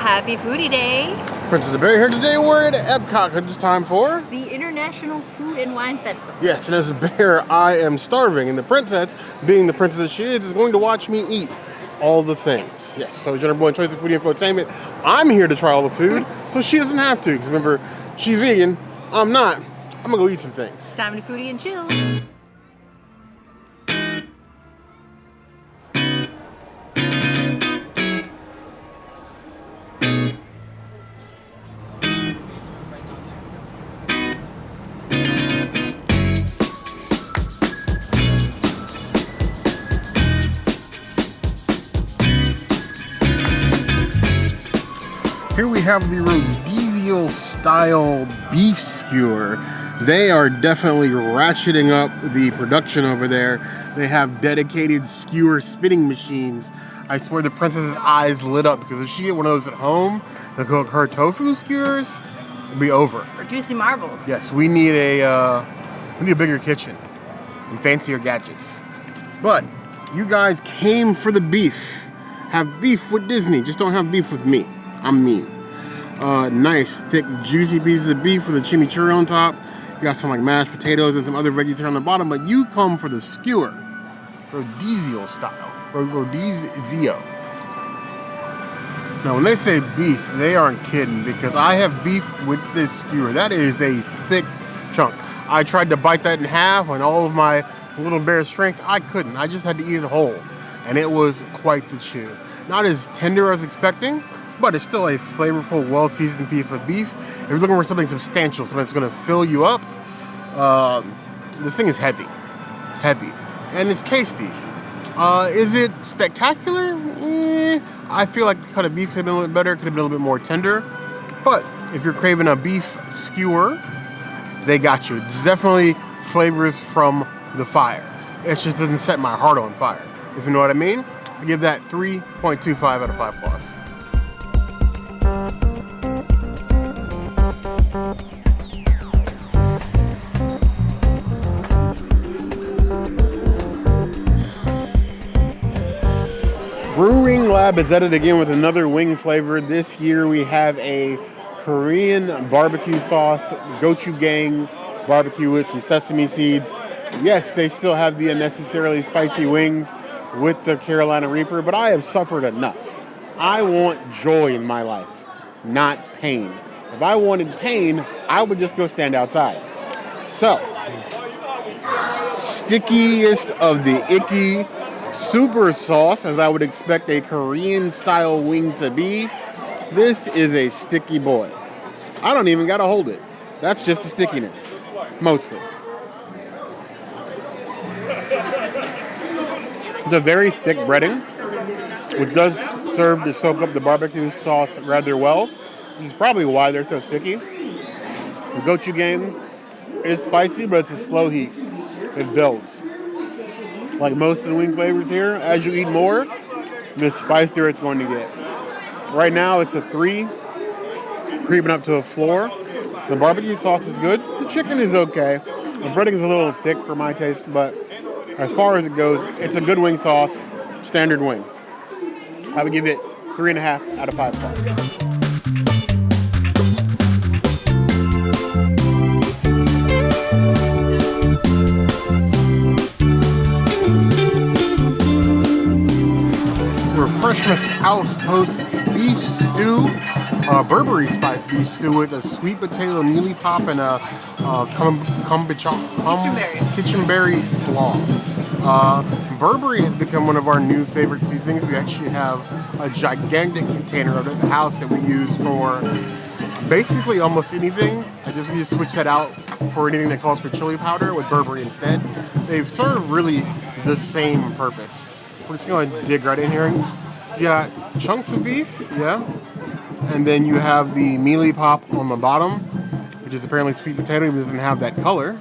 Happy Foodie Day! Princess of Berbere here. Today we're at EPCOT. It's time for the International Food and Wine Festival. Yes, and as a bear, I am starving, and the princess, being the princess that she is going to watch me eat all the things. Yes, so Jennifer Boy and Choice of Foodie Infotainment. I'm here to try all the food, so she doesn't have to. Because remember, she's vegan. I'm not. I'm gonna go eat some things. It's time to foodie and chill. Here we have the Rodizio-style beef skewer. They are definitely ratcheting up the production over there. They have dedicated skewer spitting machines. I swear the princess's eyes lit up because if she get one of those at home, to cook her tofu skewers, it'll be over. Or juicy marbles. Yes, we need a bigger kitchen and fancier gadgets. But you guys came for the beef. Have beef with Disney, just don't have beef with me. I'm mean. Nice, thick, juicy pieces of beef with a chimichurri on top. You got some like mashed potatoes and some other veggies here on the bottom, but you come for the skewer. Rodizio-style. Rodizio. Now, when they say beef, they aren't kidding because I have beef with this skewer. That is a thick chunk. I tried to bite that in half on all of my little bear strength. I couldn't. I just had to eat it whole. And it was quite the chew. Not as tender as expecting, but it's still a flavorful, well-seasoned piece of beef. If you're looking for something substantial, something that's going to fill you up, this thing is heavy. Heavy. And it's tasty. Is it spectacular? I feel like the cut of beef could have been a little bit better, could have been a little bit more tender. But if you're craving a beef skewer, they got you. It's definitely flavors from the fire. It just doesn't set my heart on fire, if you know what I mean. I give that 3.25 out of 5 plus. Brew-wing Lab is at it again with another wing flavor. This year we have a Korean barbecue sauce, gochujang barbecue with some sesame seeds. Yes, they still have the unnecessarily spicy wings with the Carolina Reaper, but I have suffered enough. I want joy in my life, not pain. If I wanted pain, I would just go stand outside. So, stickiest of the icky, super sauce, as I would expect a Korean-style wing to be. This is a sticky boy. I don't even gotta hold it. That's just the stickiness, mostly. It's a very thick breading, which does serve to soak up the barbecue sauce rather well, which is probably why they're so sticky. The gochujang is spicy, but it's a slow heat. It builds. Like most of the wing flavors here, as you eat more, the spicier it's going to get. Right now, it's a 3, creeping up to a 4. The barbecue sauce is good. The chicken is okay. The breading is a little thick for my taste, but as far as it goes, it's a good wing sauce, standard wing. I would give it 3.5 out of 5 plus. Refreshment Outpost beef stew, Berbere-spiced beef stew with a sweet potato mealie pop and a kachumbari slaw. Berbere has become one of our new favorite seasonings. We actually have a gigantic container of it at the house that we use for basically almost anything. I just need to switch that out for anything that calls for chili powder with Berbere instead. They've served really the same purpose. We're just going to dig right in here. You got chunks of beef, yeah, and then you have the mealie pop on the bottom, which is apparently sweet potato. It doesn't have that color.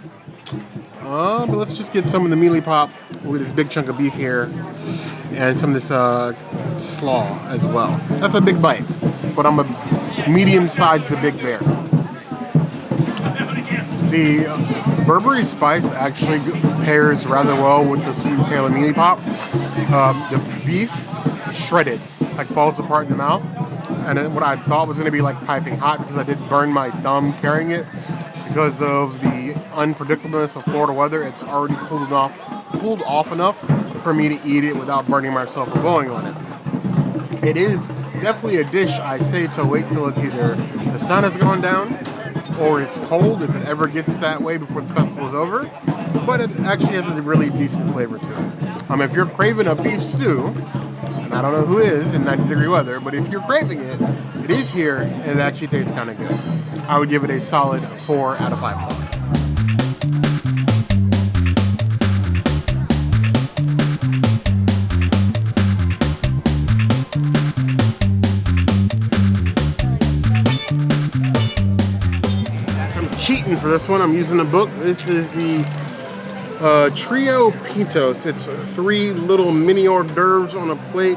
But let's just get some of the mealie pop with this big chunk of beef here, and some of this slaw as well. That's a big bite, but I'm a medium-sized to big bear. The Berbere-spiced actually pairs rather well with the sweet potato mealie pop. The beef, shredded, like falls apart in the mouth. and then what I thought was going to be like piping hot, because I did burn my thumb carrying it because of the unpredictableness of Florida weather. It's already cooled off enough for me to eat it without burning myself or blowing on it. It is definitely a dish I say to wait till it's either the sun has gone down or it's cold, if it ever gets that way before the festival is over. But it actually has a really decent flavor to it. If you're craving a beef stew, and I don't know who is in 90-degree weather, but if you're craving it, it is here, and it actually tastes kind of good. I would give it a solid 4 out of 5 points. Cheating for this one. I'm using a book. This is the Trio Pintxos. It's 3 little mini hors d'oeuvres on a plate.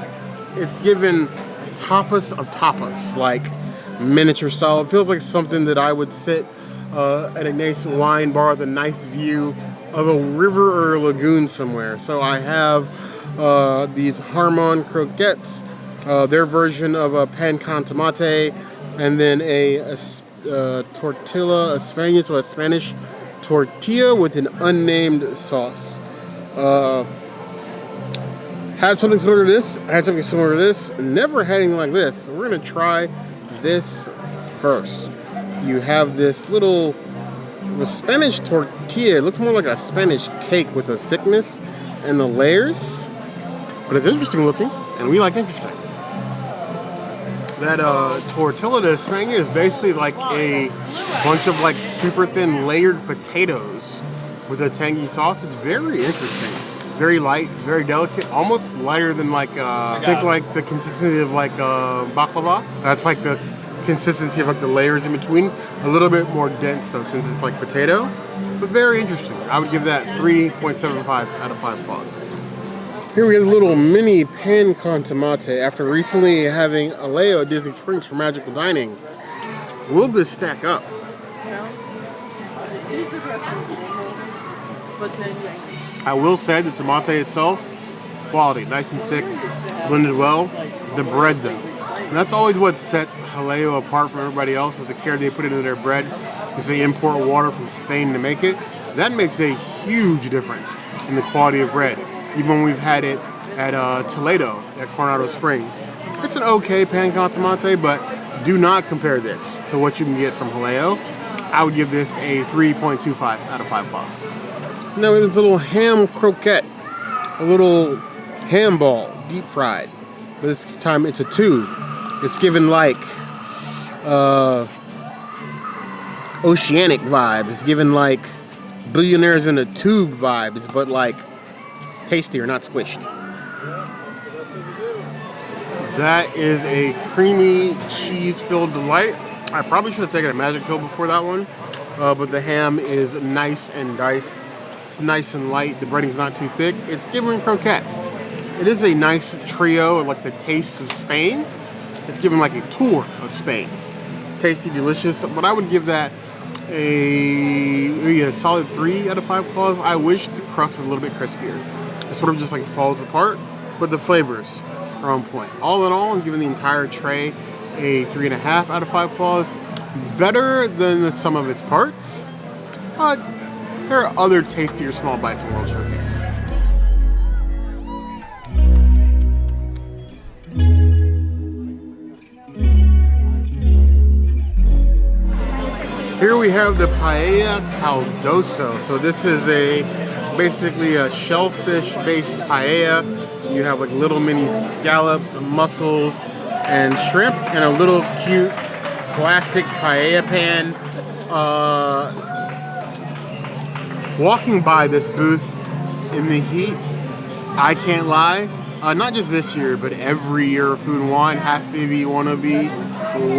It's given tapas of tapas, like miniature style. It feels like something that I would sit at a nice wine bar with a nice view of a river or a lagoon somewhere. So I have these Jamón croquettes, their version of a pan con tomate, and then a tortilla, a Spanish tortilla with an unnamed sauce. Had something similar to this. Never had anything like this. So we're gonna try this first. You have this little Spanish tortilla. It looks more like a Spanish cake with the thickness and the layers. But it's interesting looking, and we like interesting. That tortilla de España is basically like a bunch of like super thin layered potatoes with a tangy sauce. It's very interesting. Very light, very delicate, almost lighter than like, think like the consistency of like baklava. That's like the consistency of like the layers in between. A little bit more dense though, since it's like potato, but very interesting. I would give that 3.75 out of 5 claws. Here we have a little mini pan con tomate. After recently having a Leo at Disney Springs for magical dining, will this stack up? I will say the tomate itself, quality, nice and thick, blended well. The bread though, and that's always what sets Jaleo apart from everybody else, is the care they put into their bread, because they import water from Spain to make it. That makes a huge difference in the quality of bread. Even when we've had it at Toledo, at Coronado Springs. It's an okay pan con tomate, but do not compare this to what you can get from Jaleo. I would give this a 3.25 out of 5 claws. Now we have this little ham croquette, a little ham ball, deep fried. But this time it's a tube. It's given like oceanic vibes. It's given like billionaires in a tube vibes, but like tastier, not squished. That is a creamy cheese-filled delight. I probably should have taken a magic pill before that one, but the ham is nice and diced. It's nice and light. The breading's not too thick. It's given croquette. It is a nice trio of like the tastes of Spain. It's given like a tour of Spain. Tasty, delicious, but I would give that a solid 3 out of 5 claws. I wish the crust was a little bit crispier. It sort of just like falls apart, but the flavors are on point. All in all, I'm giving the entire tray a 3.5 out of 5 claws. Better than the sum of its parts, but there are other tastier small bites in World Showcase. Here we have the Paella Caldoso. So this is basically a shellfish-based paella. You have like little mini scallops, mussels, and shrimp, and a little cute plastic paella pan. Walking by this booth in the heat, I can't lie, not just this year, but every year Food and Wine has to be one of the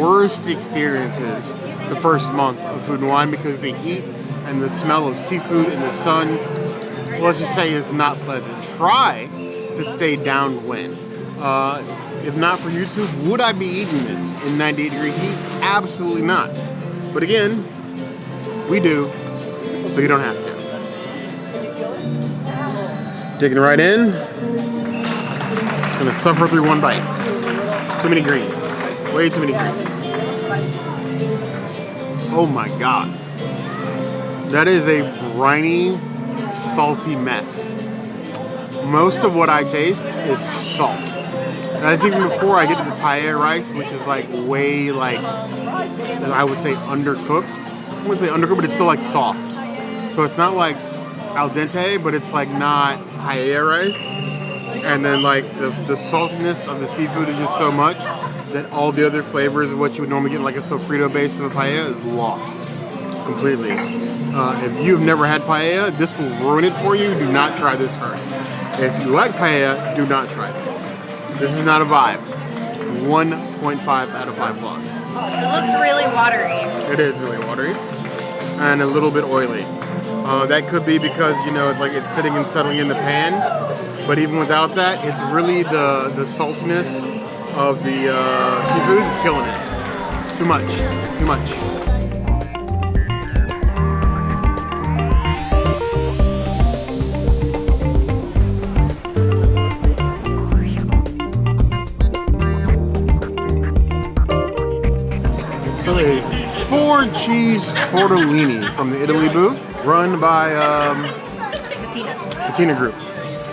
worst experiences the first month of Food and Wine, because the heat and the smell of seafood in the sun, let's just say, is not pleasant. Try to stay downwind. If not for YouTube, would I be eating this in 98-degree heat? Absolutely not. But again, we do, so you don't have to. Digging right in. Just gonna suffer through one bite. Too many greens. Way too many ingredients. Oh my god. That is a briny, salty mess. Most of what I taste is salt. And I think before I get to the paella rice, which is like way like, I would say undercooked. I wouldn't say undercooked, but it's still like soft. So it's not like al dente, but it's like not paella rice. And then like the saltiness of the seafood is just so much that all the other flavors of what you would normally get like a sofrito base of a paella is lost completely. If you've never had paella, this will ruin it for you. Do not try this first. If you like paella, do not try this. This is not a vibe. 1.5 out of 5 plus. It looks really watery. It is really watery and a little bit oily. That could be because, you know, it's like it's sitting and settling in the pan. But even without that, it's really the saltiness of the seafood is killing it. Too much. Too much. So a 4-cheese tortellini from the Italy booth, run by Patina Group.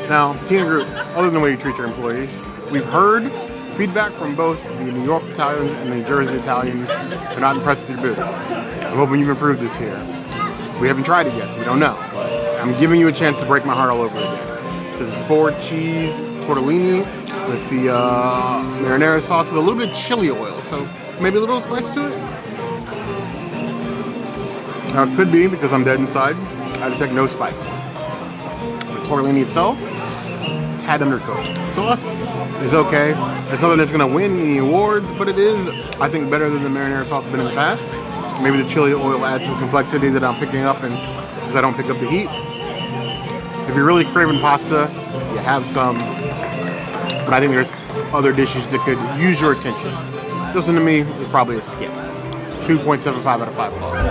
Now, Patina Group, other than the way you treat your employees, we've heard feedback from both the New York Italians and the New Jersey Italians. They're not impressed with your booth. I'm hoping you've improved this here. We haven't tried it yet, so we don't know. But I'm giving you a chance to break my heart all over again. This 4-cheese tortellini with the marinara sauce with a little bit of chili oil, so maybe a little spice to it. Now it could be because I'm dead inside. I just check no spice. The tortellini itself, tad undercooked. Sauce is okay. It's nothing that's gonna win any awards, but it is, I think, better than the marinara sauce has been in the past. Maybe the chili oil adds some complexity that I'm picking up, and because I don't pick up the heat. If you're really craving pasta, you have some, but I think there's other dishes that could use your attention. This one to me is probably a skip. 2.75 out of 5 plus.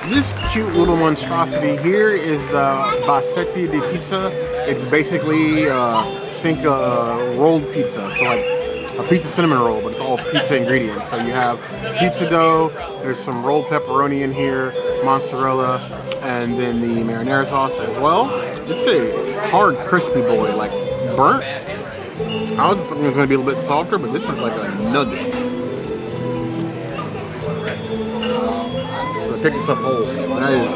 This cute little monstrosity here is the Bassetti di pizza. It's basically, think rolled pizza. So like a pizza cinnamon roll, but it's all pizza ingredients. So you have pizza dough, there's some rolled pepperoni in here, mozzarella, and then the marinara sauce as well. It's a hard, crispy boy, like burnt. I was thinking it was going to be a little bit softer, but this is like a nugget. So I picked this up whole. That is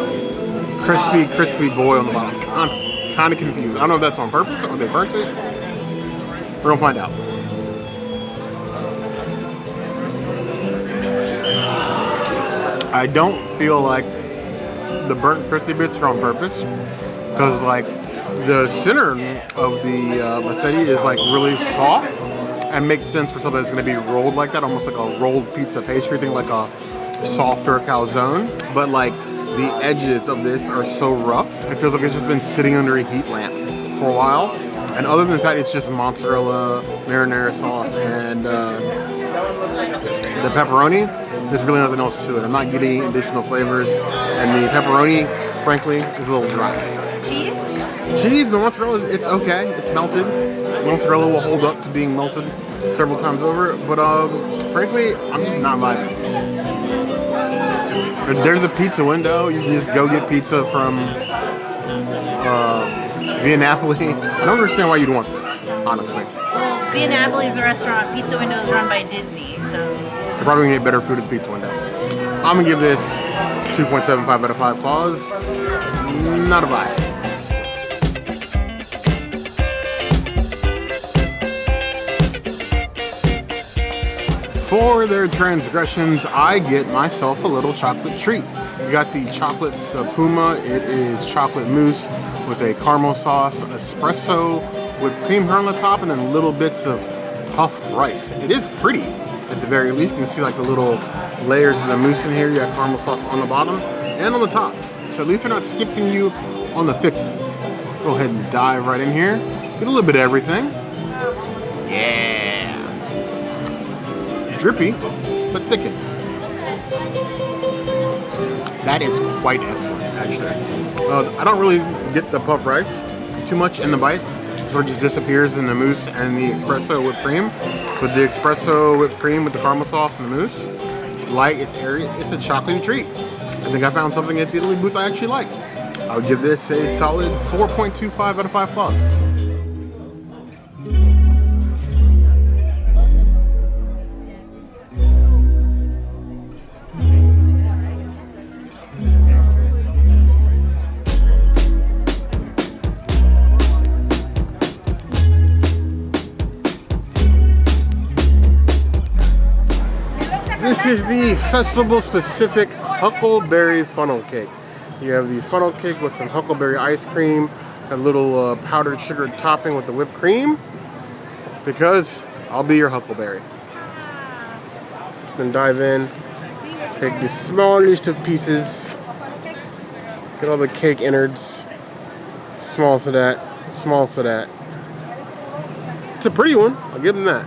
crispy, crispy boy on the bottom. I'm kind of confused. I don't know if that's on purpose or they burnt it. We're going to find out. I don't feel like the burnt crispy bits are on purpose, because like the center of the Bassetti is like really soft and makes sense for something that's going to be rolled like that, almost like a rolled pizza pastry thing, like a softer calzone. But like the edges of this are so rough, it feels like it's just been sitting under a heat lamp for a while. And other than that, it's just mozzarella, marinara sauce, and the pepperoni. There's really nothing else to it. I'm not getting additional flavors, and the pepperoni, frankly, is a little dry. Cheese, the mozzarella, it's okay. It's melted. Mozzarella will hold up to being melted several times over, but frankly, I'm just not vibing. There's a pizza window. You can just go get pizza from Via Napoli. I don't understand why you'd want this, honestly. Well, Via Napoli is a restaurant. Pizza window is run by Disney, so... You're probably gonna get better food at the pizza window. I'm gonna give this 2.75 out of 5 claws. Not a vibe. For their transgressions, I get myself a little chocolate treat. You got the chocolate Puma. It is chocolate mousse with a caramel sauce, espresso with cream here on the top, and then little bits of puffed rice. It is pretty, at the very least. You can see like the little layers of the mousse in here. You got caramel sauce on the bottom and on the top. So at least they're not skipping you on the fixins. Go ahead and dive right in here. Get a little bit of everything. Yeah. Drippy, but thickened. That is quite excellent, actually. I don't really get the puff rice too much in the bite. It sort of just disappears in the mousse and the espresso whipped cream. But the espresso whipped cream with the caramel sauce and the mousse, it's light, it's airy, it's a chocolatey treat. I think I found something at the Italy booth I actually like. I would give this a solid 4.25 out of 5 plus. This is the festival-specific huckleberry funnel cake. You have the funnel cake with some huckleberry ice cream, a little powdered sugar topping with the whipped cream, because I'll be your huckleberry. Then dive in, take the smallest of pieces, get all the cake innards, small to that, small to that. It's a pretty one, I'll give them that.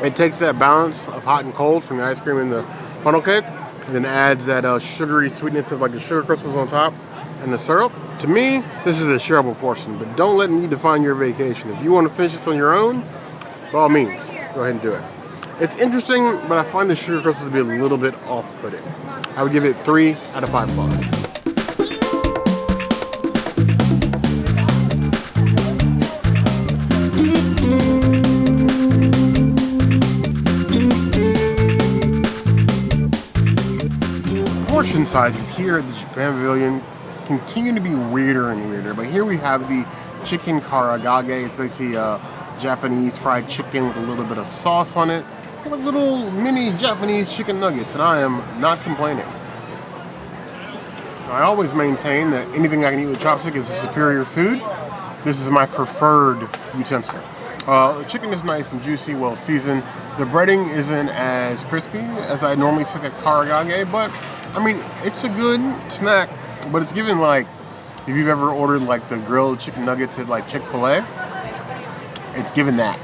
It takes that balance of hot and cold from the ice cream and the funnel cake, and then adds that sugary sweetness of like the sugar crystals on top and the syrup. To me, this is a shareable portion, but don't let me define your vacation. If you want to finish this on your own, by all means, go ahead and do it. It's interesting, but I find the sugar crystals to be a little bit off-putting. I would give it 3 out of 5 plus. Portion sizes here at the Japan Pavilion continue to be weirder and weirder, but here we have the chicken karagage. It's basically Japanese fried chicken with a little bit of sauce on it, with little mini Japanese chicken nuggets, and I am not complaining. I always maintain that anything I can eat with chopstick is a superior food. This is my preferred utensil. The chicken is nice and juicy, well seasoned. The breading isn't as crispy as I normally stick at karagage, but I mean, it's a good snack, but it's given like, if you've ever ordered like the grilled chicken nuggets at like Chick-fil-A, it's given that,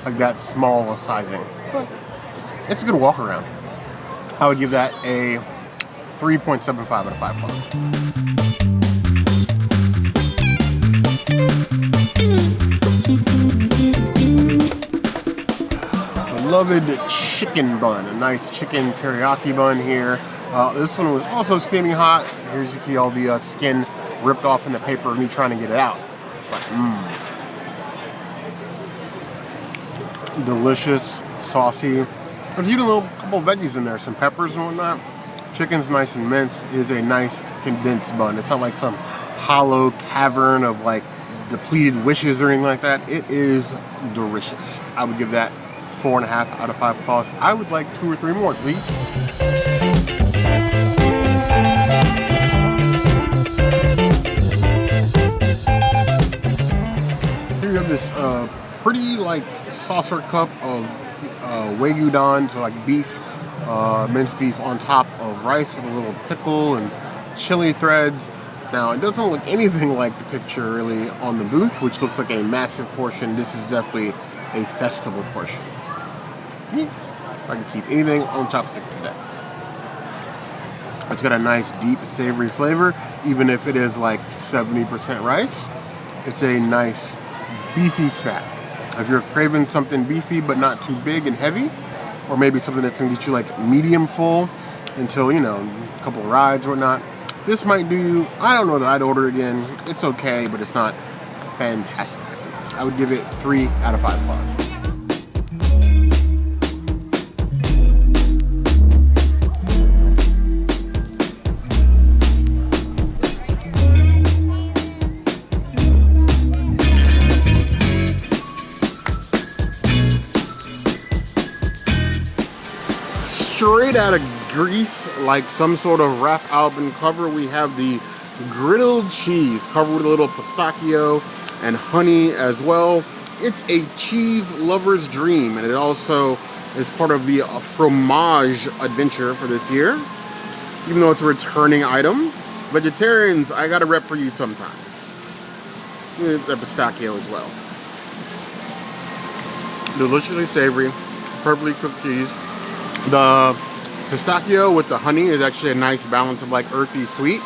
like that small sizing. But it's a good walk around. I would give that a 3.75 out of 5 plus. Beloved chicken bun, a nice chicken teriyaki bun here. This one was also steaming hot. Here you see all the skin ripped off in the paper of me trying to get it out. But, delicious, saucy. There's even a little couple of veggies in there, some peppers and whatnot. Chicken's nice and minced. It is a nice condensed bun. It's not like some hollow cavern of like depleted wishes or anything like that. It is delicious. I would give that 4.5 out of 5 plus. I would like 2 or 3 more, please. Here you have this pretty like saucer cup of wagyu don, so like beef, minced beef on top of rice with a little pickle and chili threads. Now, it doesn't look anything like the picture really on the booth, which looks like a massive portion. This is definitely a festival portion. If I can keep anything on chopstick today. It's got a nice deep savory flavor, even if it is like 70% rice. It's a nice beefy snack. If you're craving something beefy but not too big and heavy, or maybe something that's gonna get you like medium full until, you know, a couple of rides or whatnot, this might do you. I don't know that I'd order again. It's okay, but it's not fantastic. I would give it 3 out of 5 plus. Straight out of Greece, like some sort of wrap album cover, we have the griddled cheese covered with a little pistachio and honey as well. It's a cheese lover's dream, and it also is part of the fromage adventure for this year. Even though it's a returning item, vegetarians, I got a rep for you sometimes. The pistachio as well. Deliciously savory, perfectly cooked cheese. The pistachio with the honey is actually a nice balance of like earthy sweet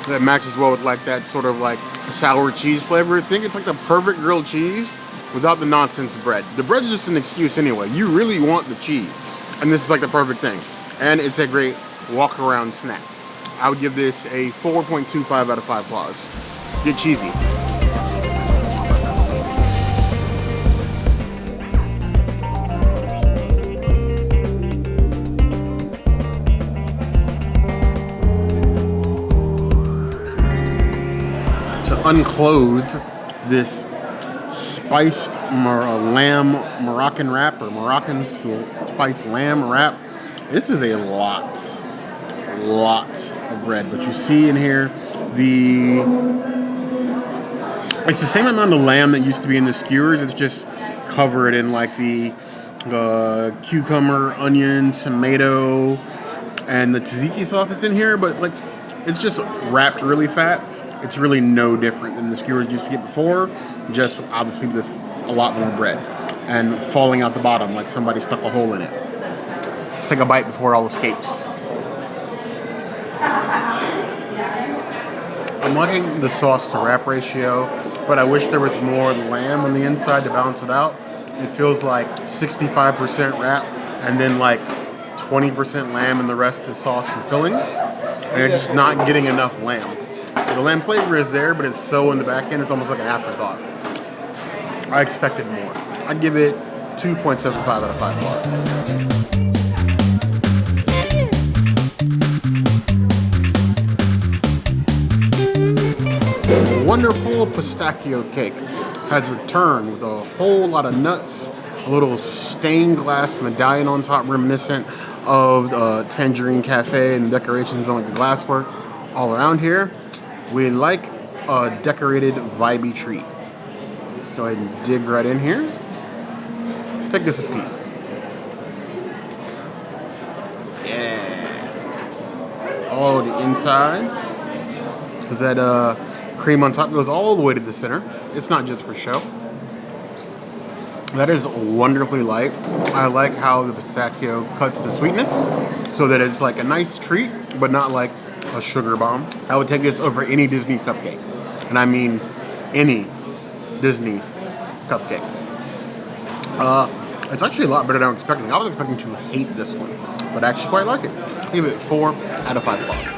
that matches well with like that sort of like sour cheese flavor. I think it's like the perfect grilled cheese without the nonsense bread. The bread's just an excuse anyway. You really want the cheese, and this is like the perfect thing. And it's a great walk around snack. I would give this a 4.25 out of 5 claws. Get cheesy. Unclothe this spiced lamb Moroccan wrap or Moroccan spiced lamb wrap. This is a lot of bread, but you see in here it's the same amount of lamb that used to be in the skewers. It's just covered in like the cucumber, onion, tomato, and the tzatziki sauce that's in here, but like it's just wrapped really fat. It's really no different than the skewers you used to get before, just obviously with a lot more bread and falling out the bottom like somebody stuck a hole in it. Let's take a bite before it all escapes. I'm liking the sauce to wrap ratio, but I wish there was more lamb on the inside to balance it out. It feels like 65% wrap and then like 20% lamb and the rest is sauce and filling. And you're just not getting enough lamb. So the lamb flavor is there, but it's so in the back end, it's almost like an afterthought. I expected more. I'd give it 2.75 out of 5 claws. Wonderful pistachio cake has returned with a whole lot of nuts, a little stained glass medallion on top reminiscent of Tangierine Cafe and the decorations on the glasswork all around here. We like a decorated vibey treat. Go ahead and dig right in here. Take this a piece. Yeah. Oh, the insides. Because that cream on top goes all the way to the center. It's not just for show. That is wonderfully light. I like how the pistachio cuts the sweetness so that it's like a nice treat, but not like a sugar bomb. I would take this over any Disney cupcake. And I mean any Disney cupcake. It's actually a lot better than I was expecting. I was expecting to hate this one, but I actually quite like it. Give it 4 out of 5 claws.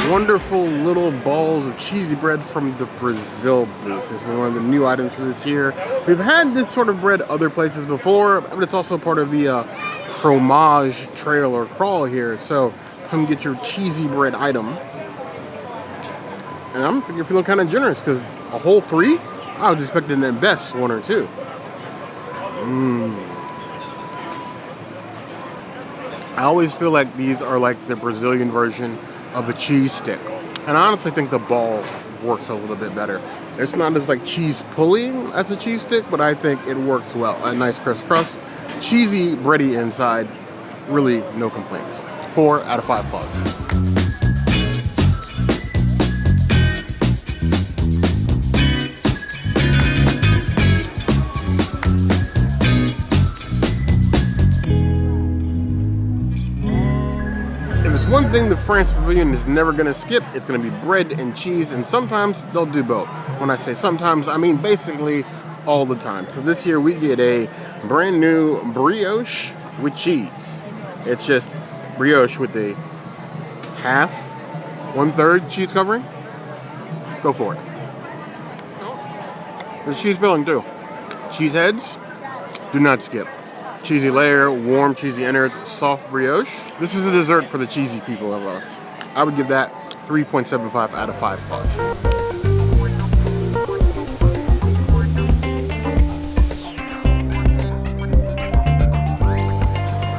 Wonderful little balls of cheesy bread from the Brazil booth. This is one of the new items for this year. We've had this sort of bread other places before, but it's also part of the fromage trail or crawl here. So come get your cheesy bread item. And I'm thinking you're feeling kind of generous because a whole 3? I was expecting at best 1 or 2. I always feel like these are like the Brazilian version of a cheese stick. And I honestly think the ball works a little bit better. It's not as like cheese pulling as a cheese stick, but I think it works well. A nice crust, cheesy, bready inside. Really no complaints. 4 out of 5 claws. One thing the France Pavilion is never going to skip, it's going to be bread and cheese, and sometimes they'll do both. When I say sometimes, I mean basically all the time. So this year we get a brand new brioche with cheese. It's just brioche with a half, 1/3 cheese covering. Go for it. There's cheese filling too. Cheese heads, do not skip. Cheesy layer, warm cheesy innards, soft brioche. This is a dessert for the cheesy people of us. I would give that 3.75 out of 5 claws.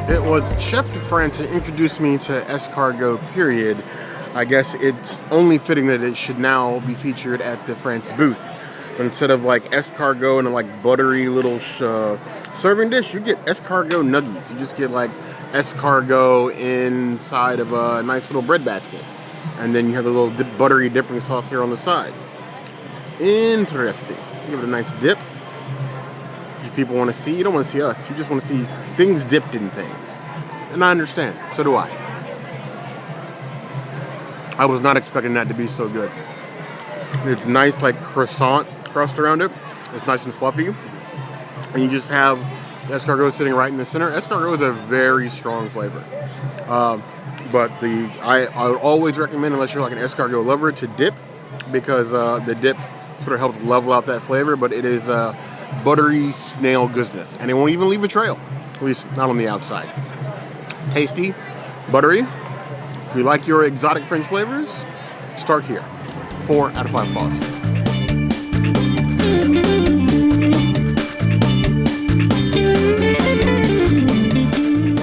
It was Chef de France who introduced me to escargot, period. I guess it's only fitting that it should now be featured at the France booth. But instead of like escargot in a like buttery little serving dish, you get escargot nuggies. You just get like escargot inside of a nice little bread basket. And then you have the little buttery dipping sauce here on the side. Interesting. Give it a nice dip. People want to see. You don't want to see us. You just want to see things dipped in things. And I understand. So do I. I was not expecting that to be so good. It's nice like croissant crust around it. It's nice and fluffy. And you just have escargot sitting right in the center. Escargot is a very strong flavor. But I would always recommend, unless you're like an escargot lover, to dip, because the dip sort of helps level out that flavor. But it is buttery snail goodness, and it won't even leave a trail, at least not on the outside. Tasty, buttery. If you like your exotic French flavors, start here. 4 out of 5 claws.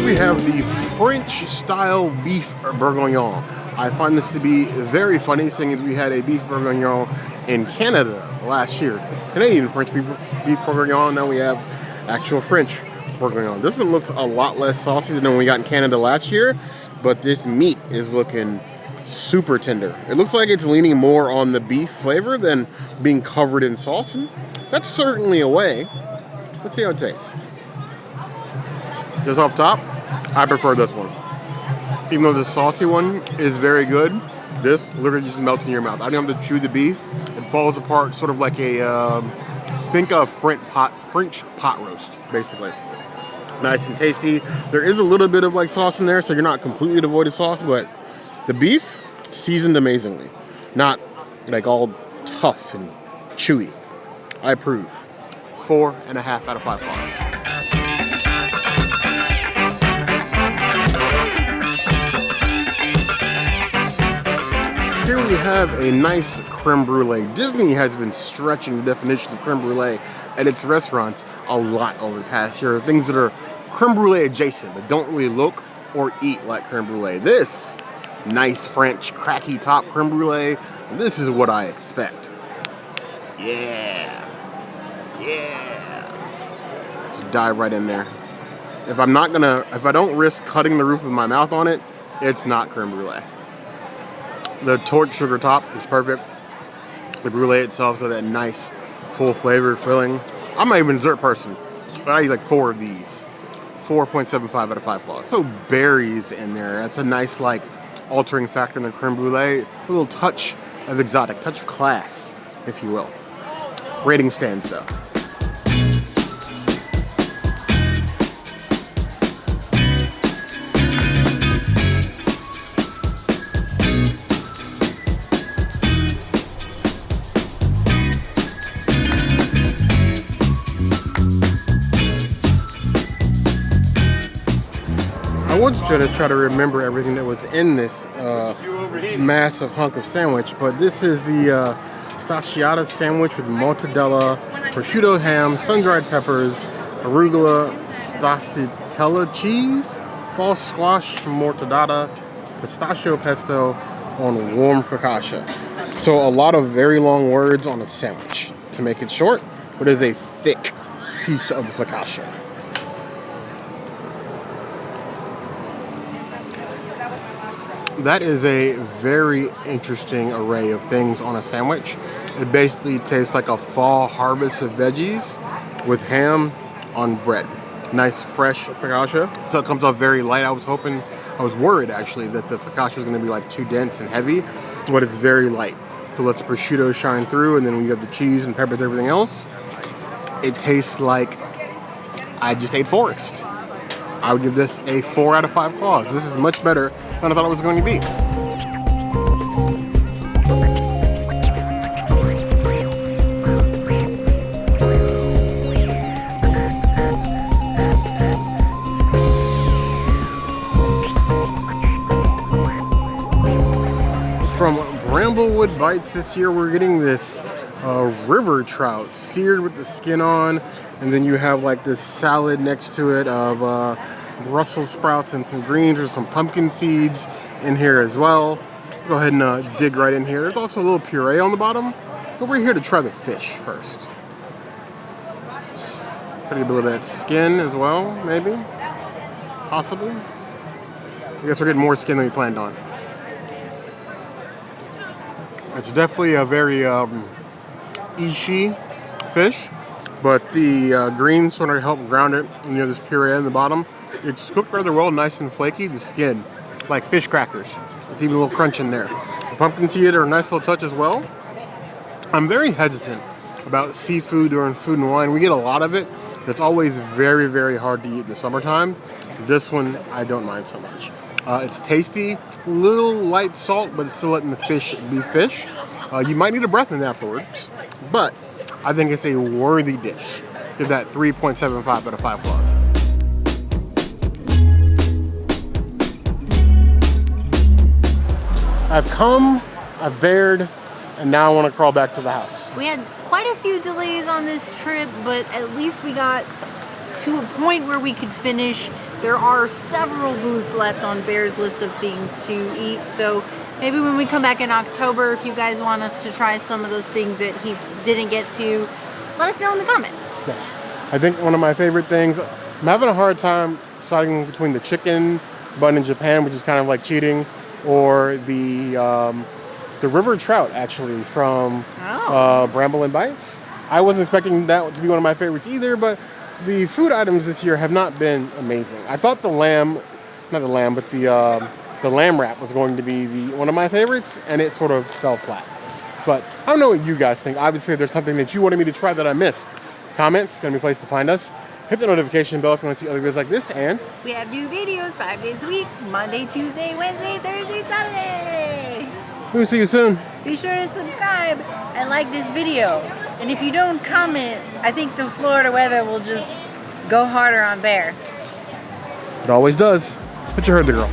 We have the French-style beef bourguignon. I find this to be very funny, seeing as we had a beef bourguignon in Canada last year. Canadian French beef bourguignon, now we have actual French bourguignon. This one looks a lot less saucy than when we got in Canada last year, but this meat is looking super tender. It looks like it's leaning more on the beef flavor than being covered in sauce, and that's certainly a way. Let's see how it tastes. Just off top, I prefer this one. Even though the saucy one is very good, this literally just melts in your mouth. I don't have to chew the beef. It falls apart sort of like a, think of French pot roast, basically. Nice and tasty. There is a little bit of like sauce in there, so you're not completely devoid of sauce, but the beef, seasoned amazingly. Not like all tough and chewy. I approve. 4.5 out of 5 claws. Here we have a nice creme brulee. Disney has been stretching the definition of creme brulee at its restaurants a lot over the past year. Things that are creme brulee adjacent, but don't really look or eat like creme brulee. This nice French cracky top creme brulee, this is what I expect. Yeah. Just dive right in there. If I don't risk cutting the roof of my mouth on it, it's not creme brulee. The torch sugar top is perfect. The brulee itself is that nice, full flavor filling. I'm not even a dessert person, but I eat like 4 of these. 4.75 out of 5 claws. So berries in there. That's a nice like altering factor in the creme brulee. A little touch of exotic, touch of class, if you will. Rating stands though. I was trying to remember everything that was in this massive hunk of sandwich, but this is the stracciatella sandwich with mortadella, prosciutto ham, sun-dried peppers, arugula, stracciatella cheese, false squash, mortadella, pistachio pesto on warm focaccia. So a lot of very long words on a sandwich. To make it short, it is a thick piece of the focaccia. That is a very interesting array of things on a sandwich. It basically tastes like a fall harvest of veggies with ham on bread. Nice fresh focaccia. So it comes off very light. I was worried actually that the focaccia was going to be like too dense and heavy, but it's very light. So lets prosciutto shine through, and then when you have the cheese and peppers and everything else, it tastes like I just ate forest. I would give this a 4 out of 5 claws. This is much better than I thought it was going to be. From Bramblewood Bites this year, we're getting this river trout seared with the skin on, and then you have like this salad next to it of Brussels sprouts and some greens or some pumpkin seeds in here as well. Go ahead and dig right in here. There's also a little puree on the bottom, but we're here to try the fish first. Just try to get a little of that skin as well, maybe. possibly. I guess we're getting more skin than we planned on. It's definitely a very ishi fish, but the greens sort of help ground it. And, you know, this puree in the bottom. It's cooked rather well, nice and flaky. The skin, like fish crackers. It's even a little crunch in there. The pumpkin seed are a nice little touch as well. I'm very hesitant about seafood during food and wine. We get a lot of it. It's always very, very hard to eat in the summertime. This one, I don't mind so much. It's tasty, little light salt, but it's still letting the fish be fish. You might need a breath mint afterwards, but I think it's a worthy dish. Give that 3.75 out of 5 claws. I've come, I've bared, and now I want to crawl back to the house. We had quite a few delays on this trip, but at least we got to a point where we could finish. There are several booths left on Bear's list of things to eat, so maybe when we come back in October, if you guys want us to try some of those things that he didn't get to, let us know in the comments. Yes. I think one of my favorite things, I'm having a hard time deciding between the chicken bun in Japan, which is kind of like cheating, or the river trout, actually, from Bramble and Bites. I wasn't expecting that to be one of my favorites either, but the food items this year have not been amazing. I thought the lamb wrap was going to be one of my favorites, and it sort of fell flat. But I don't know what you guys think. Obviously, if there's something that you wanted me to try that I missed, comments, gonna be a place to find us. Hit the notification bell if you want to see other videos like this, and we have new videos 5 days a week, Monday, Tuesday, Wednesday, Thursday, Saturday. we'll see you soon. Be sure to subscribe and like this video. And if you don't comment, I think the Florida weather will just go harder on Bear. It always does. But you heard the girl.